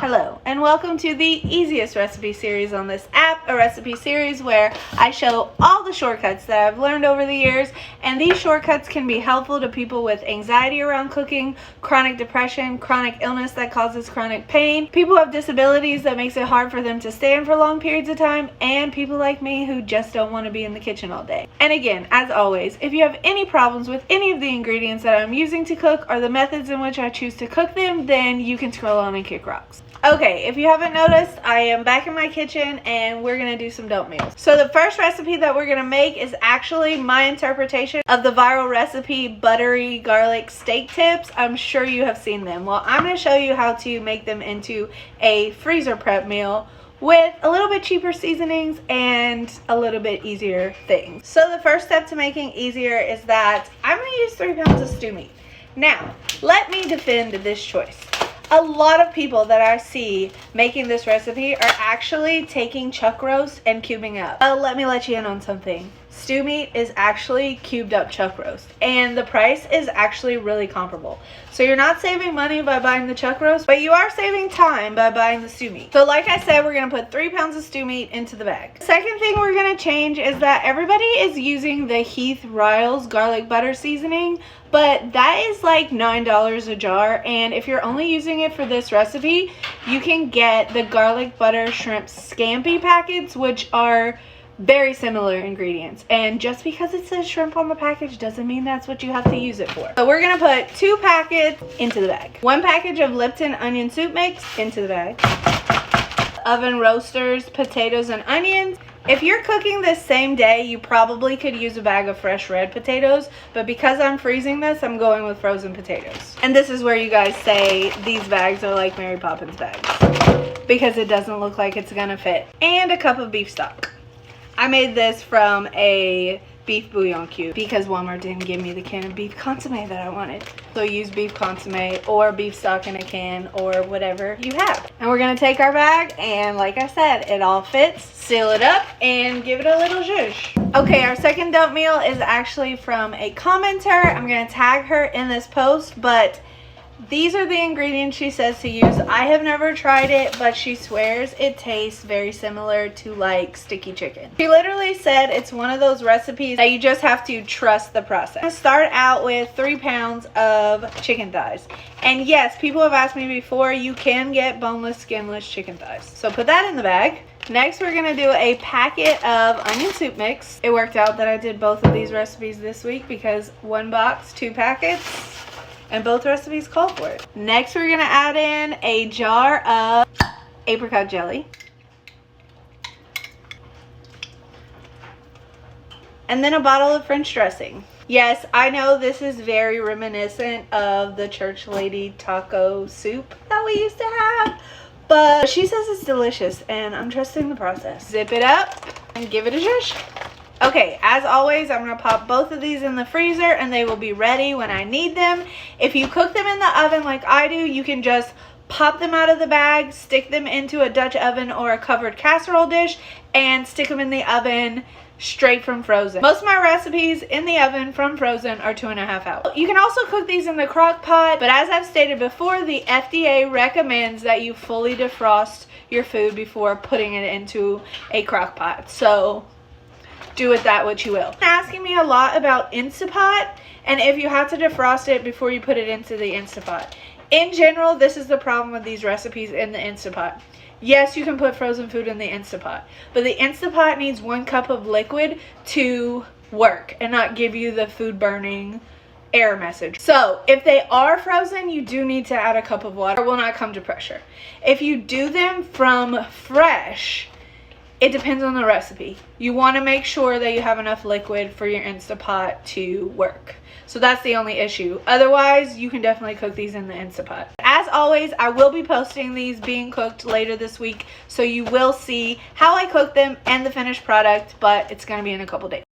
Hello and welcome to the easiest recipe series on this app, a recipe series where I show all the shortcuts that I've learned over the years, and these shortcuts can be helpful to people with anxiety around cooking, chronic depression, chronic illness that causes chronic pain, people who have disabilities that makes it hard for them to stand for long periods of time, and people like me who just don't want to be in the kitchen all day. And again, as always, if you have any problems with any of the ingredients that I'm using to cook or the methods in which I choose to cook them, then you can scroll on and kick rocks. Okay, if you haven't noticed, I am back in my kitchen and we're gonna do some dope meals. So the first recipe that we're gonna make is actually my interpretation of the viral recipe Buttery garlic steak tips. I'm sure you have seen them. Well, I'm gonna show you how to make them into a freezer prep meal with a little bit cheaper seasonings and a little bit easier things. So the first step to making easier is that I'm gonna use 3 pounds of stew meat. Now, let me defend this choice. A lot of people that I see making this recipe are actually taking chuck roast and cubing up. Let me let you in on something. Stew meat is actually cubed up chuck roast, and the price is actually really comparable. So you're not saving money by buying the chuck roast, but you are saving time by buying the stew meat. So like I said, we're gonna put 3 pounds of stew meat into the bag. The second thing we're gonna change is that everybody is using the Heath Riles garlic butter seasoning, but that is like $9 a jar, and if you're only using it for this recipe, you can get the garlic butter shrimp scampi packets, which are very similar ingredients, and just because it says shrimp on the package doesn't mean that's what you have to use it for. So we're gonna put 2 packets into the bag. 1 package of Lipton onion soup mix into the bag. Oven roasters, potatoes, and onions. If you're cooking this same day, you probably could use a bag of fresh red potatoes, but because I'm freezing this, I'm going with frozen potatoes. And this is where you guys say these bags are like Mary Poppins bags, because it doesn't look like it's gonna fit. And a cup of beef stock. I made this from a beef bouillon cube because Walmart didn't give me the can of beef consomme that I wanted. So use beef consomme or beef stock in a can or whatever you have. And we're gonna take our bag and, like I said, it all fits, seal it up, and give it a little zhuzh. Okay, our second dope meal is actually from a commenter. I'm gonna tag her in this post, but these are the ingredients she says to use. I have never tried it, but she swears it tastes very similar to like sticky chicken. She literally said it's one of those recipes that you just have to trust the process. I'm gonna start out with 3 pounds of chicken thighs. And yes, people have asked me before, you can get boneless, skinless chicken thighs. So put that in the bag. Next, we're gonna do a packet of onion soup mix. It worked out that I did both of these recipes this week because 1 box, 2 packets. And both recipes call for it. Next, we're gonna add in a jar of apricot jelly. And then a bottle of French dressing. Yes, I know this is very reminiscent of the church lady taco soup that we used to have, but she says it's delicious and I'm trusting the process. Zip it up and give it a zhuzh. Okay, as always, I'm gonna pop both of these in the freezer and they will be ready when I need them. If you cook them in the oven like I do, you can just pop them out of the bag, stick them into a Dutch oven or a covered casserole dish, and stick them in the oven straight from frozen. Most of my recipes in the oven from frozen are 2.5 hours. You can also cook these in the crock pot, but as I've stated before, the FDA recommends that you fully defrost your food before putting it into a crock pot. So do with that what you will. Asking me a lot about Instapot and if you have to defrost it before you put it into the Instapot. In general, this is the problem with these recipes in the Instapot. Yes, you can put frozen food in the Instapot, but the Instapot needs 1 cup of liquid to work and not give you the food burning error message. So if they are frozen, you do need to add a cup of water. It will not come to pressure. If you do them from fresh, it depends on the recipe. You want to make sure that you have enough liquid for your Instapot to work. So that's the only issue. Otherwise, you can definitely cook these in the Instapot. As always, I will be posting these being cooked later this week, so you will see how I cook them and the finished product, but it's going to be in a couple days.